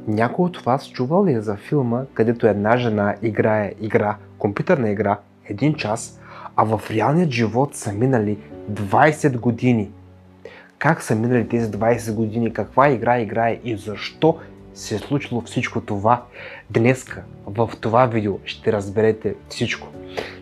Някой от вас чувал ли е за филма, където една жена играе компютърна игра, 1 час, а в реалният живот са минали 20 години? Как са минали тези 20 години, каква игра играе и защо се е случило всичко това? Днеска в това видео ще разберете всичко.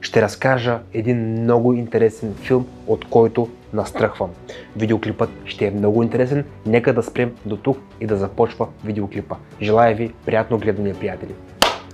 Ще разкажа един много интересен филм, от който настръхвам. Видеоклипът ще е много интересен. Нека да спрем до тук и да започва видеоклипа. Желая ви приятно гледане, приятели!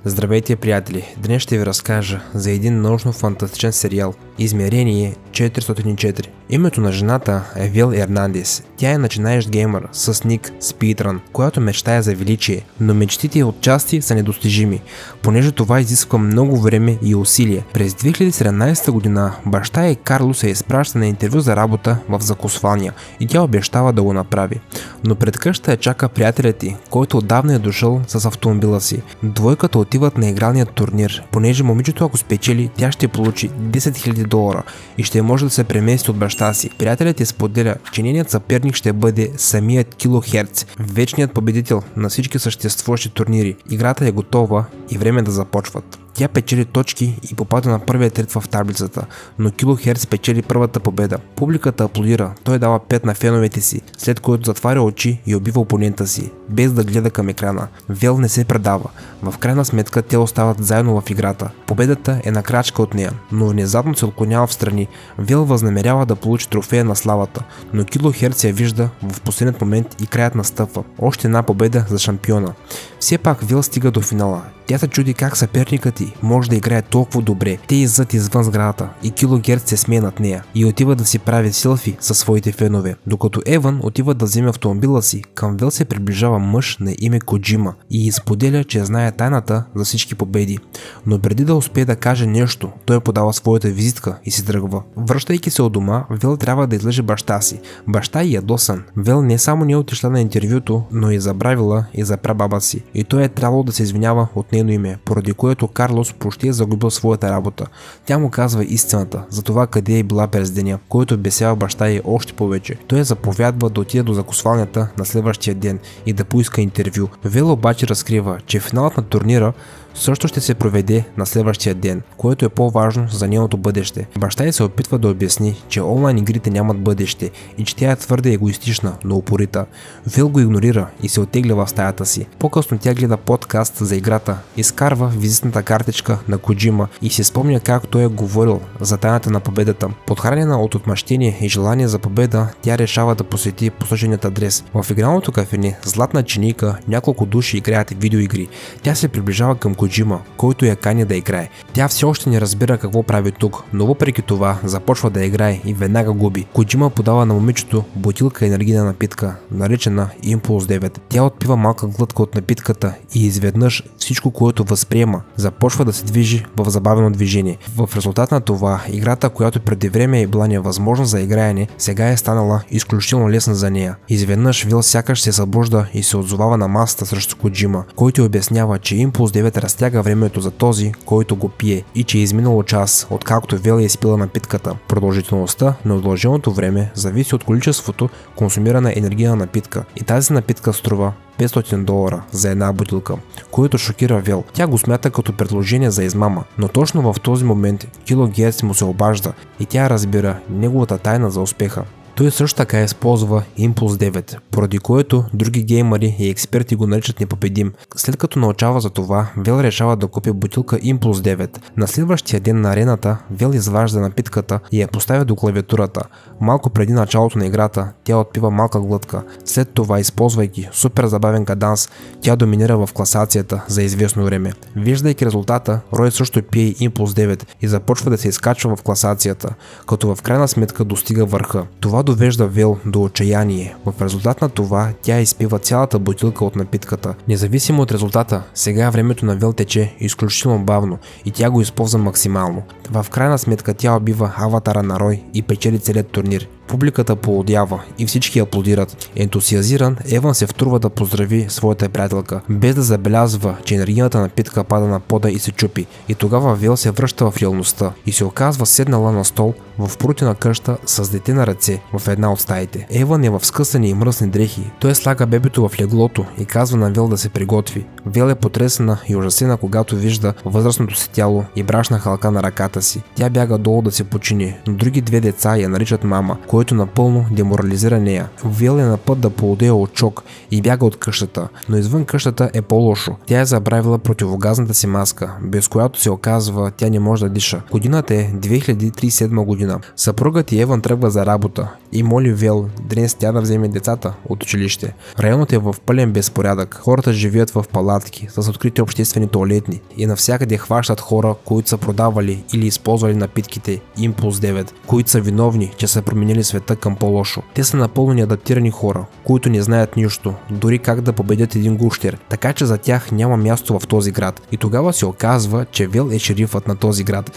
Здравейте, приятели! Днес ще ви разкажа за един научно-фантастичен сериал Измерение 404. Името на жената е Вел Ернандес. Тя е начинаещ геймър с ник Speedrun, която мечтае за величие, но мечтите отчасти са недостижими, понеже това изисква много време и усилие. През 2017 година баща и Карлос се изпраща на интервю за работа в закусвалня и тя обещава да го направи. Но пред къща я чака приятелят ти, който отдавна е дошъл с автомобила си. Двойката отиват на игралния турнир, понеже момичето ако спечели, тя ще получи $10 000 и ще може да се премести от баща си. Приятелят ти споделя, че нейният съперник ще бъде самият Килохерц, вечният победител на всички съществуващи турнири. Играта е готова и време да започват. Тя печели точки и попада на първия ред в таблицата, но Килохерц печели първата победа. Публиката аплодира, той дава 5 на феновете си, след което затваря очи и убива опонента си, без да гледа към екрана. Вел не се предава. В крайна сметка те остават заедно в играта. Победата е на крачка от нея, но внезапно се отклонява в страни. Вел възнамерява да получи трофея на славата, но Килохерц я вижда в последният момент и краят настъпва. Още една победа за шампиона. Все пак Вел стига до финала. Тя се чуди как съперникът ти може да играе толкова добре. Те иззад извън сградата и Килохерц се смее над нея и отива да си прави селфи със своите фенове. Докато Еван отива да вземе автомобила си, към Вел се приближава мъж на име Коджима и изподеля, че знае тайната за всички победи. Но преди да успее да каже нещо, той подава своята визитка и си тръгва. Връщайки се от дома, Вел трябва да излъже баща си. Баща и ядосан. Вел не само не е отишла на интервюто, но и забравила и за прабаба си. И той е трябвало да се извинява от нейно име, поради което Карлос почти е загубил своята работа. Тя му казва истината за това къде е била през деня, който бесява баща й още повече. Той я заповядва да отиде до закусвалнята на следващия ден и да поиска интервю. Вел обаче разкрива, че финалът на турнира също ще се проведе на следващия ден, което е по-важно за нейното бъдеще. Баща й се опитва да обясни, че онлайн игрите нямат бъдеще и че тя е твърде егоистична, но упорита. Вел го игнорира и се оттегля в стаята си. По-късно тя гледа подкаст за играта, изкарва визитната картичка на Коджима и си спомня как той е говорил за тайната на победата. Подхранена от отмъщение и желание за победа, тя решава да посети посоченият адрес. В игралното кафене Златна чиника няколко души играят видеоигри. Тя се приближава към Коджима, който я кани да играе. Тя все още не разбира какво прави тук, но въпреки това започва да играе и веднага губи. Коджима подава на момичето бутилка енергийна напитка, наречена Импулс 9. Тя отпива малка глътка от напитката и изведнъж всичко, което възприема, започва да се движи в забавено движение. В резултат на това, играта, която преди време е била невъзможна за играене, сега е станала изключително лесна за нея. Изведнъж Вил сякаш се събужда и се отзовава на масата срещу Коджима, който обяснява, че Импулс 9 разтяга времето за този, който го пие и че е изминало час, откакто Вел е изпила напитката. Продължителността на удълженото време зависи от количеството консумирана енергийна напитка и тази напитка струва $500 за една бутилка, което шокира Вел. Тя го смята като предложение за измама, но точно в този момент Килохерц му се обажда и тя разбира неговата тайна за успеха. Той също така използва Импулс 9, поради което други геймъри и експерти го наричат непобедим. След като научава за това, Вел решава да купи бутилка Импулс 9. На следващия ден на арената, Вел изважда напитката и я поставя до клавиатурата. Малко преди началото на играта, тя отпива малка глътка. След това, използвайки супер забавен каданс, тя доминира в класацията за известно време. Виждайки резултата, Рой също пие Импулс 9 и започва да се изкачва в класацията, като в крайна сметка достига върха. Това довежда Вел до отчаяние. В резултат на това тя изпива цялата бутилка от напитката. Независимо от резултата, сега времето на Вел тече изключително бавно и тя го използва максимално. В крайна сметка тя убива аватара на Рой и печели целият турнир. Публиката поудява и всички аплодират. Ентусиазиран, Еван се втурва да поздрави своята приятелка, без да забелязва, че енергийната напитка пада на пода и се чупи. И тогава Вел се връща в реалността и се оказва седнала на стол в прутина къща с дете на ръце в една от стаите. Еван е в скъсани и мръсни дрехи. Той слага бебето в леглото и казва на Вел да се приготви. Вел е потресена и ужасена, когато вижда възрастното си тяло и брашна халка на ръката си. Тя бяга долу да се почини, но други две деца я наричат мама, което напълно деморализира нея. Вел е на път да поудее от шок и бяга от къщата, но извън къщата е по-лошо. Тя е забравила противогазната си маска, без която се оказва тя не може да диша. Годината е 2037 година. Съпругът и Еван тръгва за работа и моли Вел днес тя да вземе децата от училище. Районът е в пълен безпорядък. Хората живеят в палатки с открити обществени тоалетни и навсякъде хващат хора, които са продавали или използвали напитките Импулс 9, които са виновни, че са променили света към по-лошо. Те са напълно неадаптирани хора, които не знаят нищо, дори как да победят един гущер, така че за тях няма място в този град. И тогава се оказва, че Вел е шерифът на този град.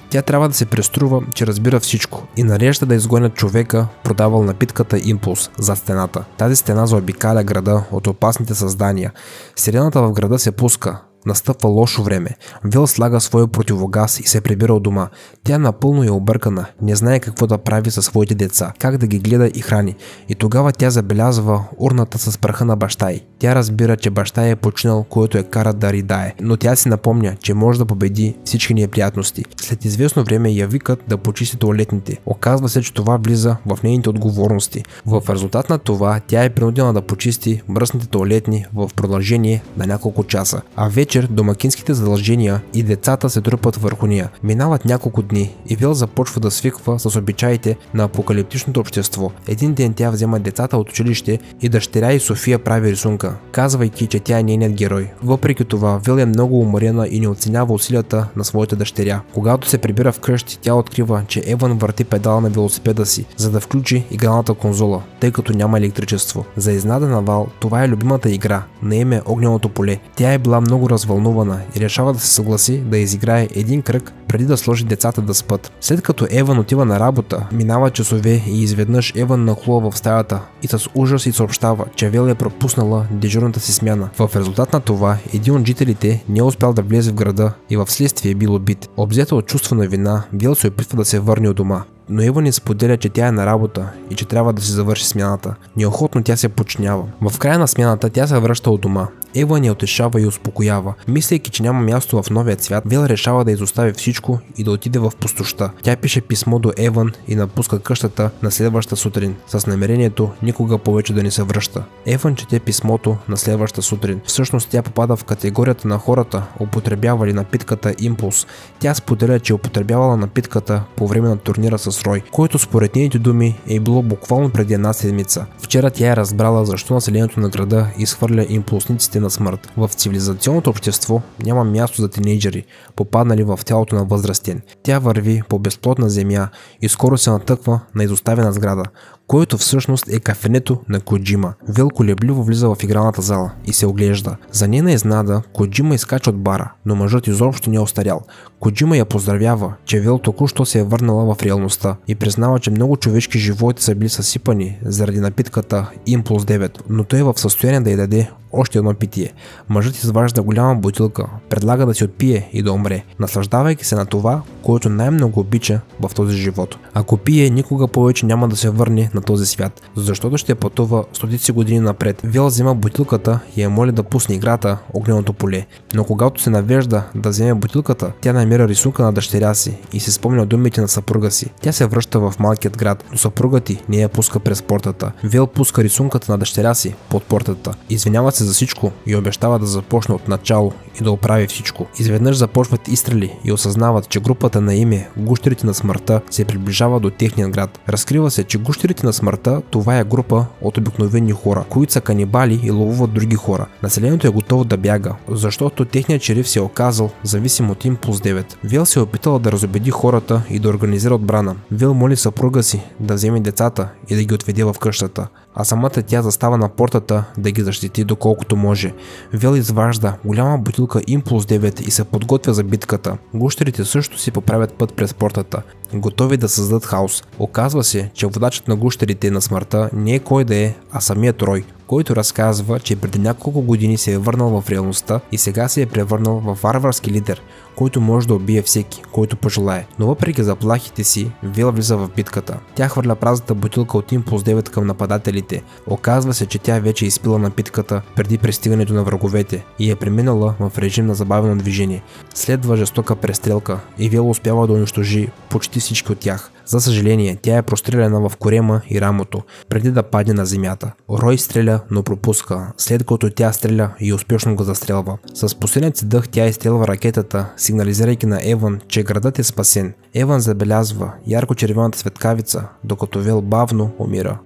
Тя трябва да се преструва, че разбира всичко и нарежда да изгонят човека, продавал напитката Импулс за стената. Тази стена заобикаля града от опасните създания. Сирената в града се пуска. Настъпва лошо време. Вел слага своя противогаз и се прибира от дома. Тя напълно е объркана, не знае какво да прави със своите деца, как да ги гледа и храни. И тогава тя забелязва урната с праха на баща й. Тя разбира, че баща й е починал, което е кара да ридае, но тя си напомня, че може да победи всички неприятности. След известно време я викат да почисти тоалетните. Оказва се, че това влиза в нейните отговорности. В резултат на това тя е принудена да почисти мръсните тоалетни в продължение на няколко часа. А вечер домакинските задължения и децата се трупат върху нея. Минават няколко дни и Вел започва да свиква с обичаите на апокалиптичното общество. Един ден тя взема децата от училище и дъщеря и София прави рисунка, казвайки, че тя е нейният герой. Въпреки това, Вел е много уморена и не оценява усилията на своята дъщеря. Когато се прибира вкъщи, тя открива, че Еван върти педала на велосипеда си, за да включи игралната конзола, тъй като няма електричество. За изненада на Вал, това е любимата игра, на име Огненото поле. Тя е била много развълнувана и решава да се съгласи да изиграе един кръг преди да сложи децата да спят. След като Еван отива на работа, минава часове и изведнъж Еван нахлува в стаята и с ужас й съобщава, че Вел е пропуснала дежурната си смяна. В резултат на това, един от жителите не е успял да влезе в града и в следствие е бил убит. Обзета от чувство на вина, Вел се опитва да се върне от дома. Но Еван ни споделя, че тя е на работа и че трябва да си завърши смяната. Неохотно тя се подчинява. В края на смяната тя се връща от дома. Еван я утешава и успокоява. Мислейки, че няма място в новия свят, Вел решава да изостави всичко и да отиде в пустощта. Тя пише писмо до Еван и напуска къщата на следващата сутрин с намерението никога повече да не се връща. Еван чете писмото на следващата сутрин. Всъщност тя попада в категорията на хората, употребявали напитката Импулс. Тя споделя, че употребявала напитката по време на турнира с Рой, който според нейните думи е било буквално преди една седмица. Вчера тя е разбрала защо населението на града изхвърля импулсниците на смърт. В цивилизационното общество няма място за тинейджери, попаднали в тялото на възрастен. Тя върви по безплодна земя и скоро се натъква на изоставена сграда, който всъщност е кафенето на Коджима. Вел колебливо влиза в игралната зала и се оглежда. За нейна изненада, Коджима изкача от бара, но мъжът изобщо не е остарял. Коджима я поздравява, че Вел току-що се е върнала в реалността и признава, че много човешки животи са били съсипани заради напитката Импулс 9, но той е в състояние да й даде още едно питие. Мъжът изважда голяма бутилка, предлага да си отпие и да умре, наслаждавайки се на това, което най-много обича в този живот. Ако пие, никога повече няма да се върне на този свят, защото ще пътува стотици години напред. Вел взема бутилката и я моли да пусне играта Огненото поле, но когато се навежда да вземе бутилката, тя намира рисунка на дъщеря си и се спомня думите на съпруга си. Тя се връща в малкият град, но съпругът ти не я пуска през портата. Вел пуска рисунката на дъщеря си под портата. Извинява се за всичко и обещава да започне от начало и да оправи всичко. Изведнъж започват изстрели и осъзнават, че групата на име Гущерите на смъртта се приближава до техния град. Разкрива се, че Гущерите на смъртта това е група от обикновени хора, които са канибали и ловуват други хора. Населението е готово да бяга, защото техният шериф се е оказал зависим от Импулс 9. Вел се е опитала да разобеди хората и да организира отбрана. Вел моли съпруга си да вземе децата и да ги отведе в къщата, а самата тя застава на портата да ги защити доколкото може. Вел изважда голяма бутилка Импулс 9 и се подготвя за битката. Гущерите също си поправят път през портата, готови да създадат хаос. Оказва се, че водачът на гущерите на смъртта не е кой да е, а самият Рой, който разказва, че преди няколко години се е върнал в реалността и сега се е превърнал в варварски лидер, който може да убие всеки, който пожелае. Но въпреки заплахите си, Вел влиза в битката. Тя хвърля празната бутилка от импулс 9 към нападателите. Оказва се, че тя вече е изпила напитката преди пристигането на враговете и е преминала в режим на забавено движение. Следва жестока престрелка и Вел успява да унищожи почти всички от тях. За съжаление, тя е простреляна в корема и рамото, преди да падне на земята. Рой стреля, но пропуска, след като тя стреля и успешно го застрелва. С последният си дъх тя изстрелва ракетата, сигнализирайки на Еван, че градът е спасен. Еван забелязва ярко-червената светкавица, докато Вел бавно умира.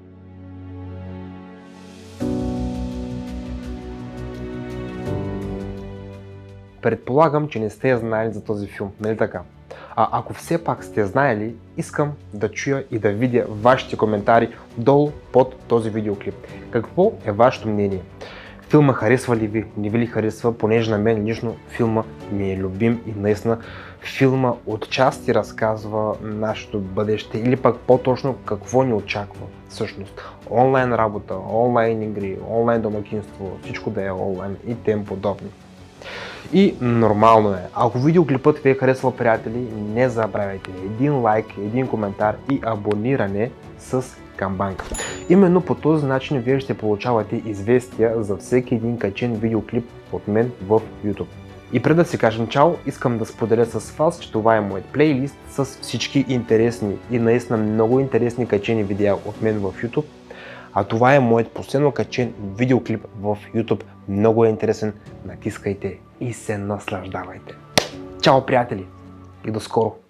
Предполагам, че не сте знаели за този филм, нали така? Ако все пак сте знаели, искам да чуя и да видя вашите коментари долу под този видеоклип. Какво е вашето мнение? Филма харесва ли ви? Не ви ли харесва? Понеже на мен лично филма ми е любим и наистина филма отчасти разказва нашето бъдеще или пък по-точно какво ни очаква всъщност. Онлайн работа, онлайн игри, онлайн домакинство, всичко да е онлайн и тем подобни. И нормално е. Ако видеоклипът ви е харесал, приятели, не забравяйте един лайк, един коментар и абониране с камбанка. Именно по този начин вие ще получавате известия за всеки един качен видеоклип от мен в YouTube. И преди да си кажем чао, искам да споделя с вас, че това е моят плейлист с всички интересни и наистина много интересни качени видеа от мен в YouTube. А това е моят последно качен видеоклип в YouTube. Много е интересен. Натискайте и се наслаждавайте. Чао, приятели! И до скоро!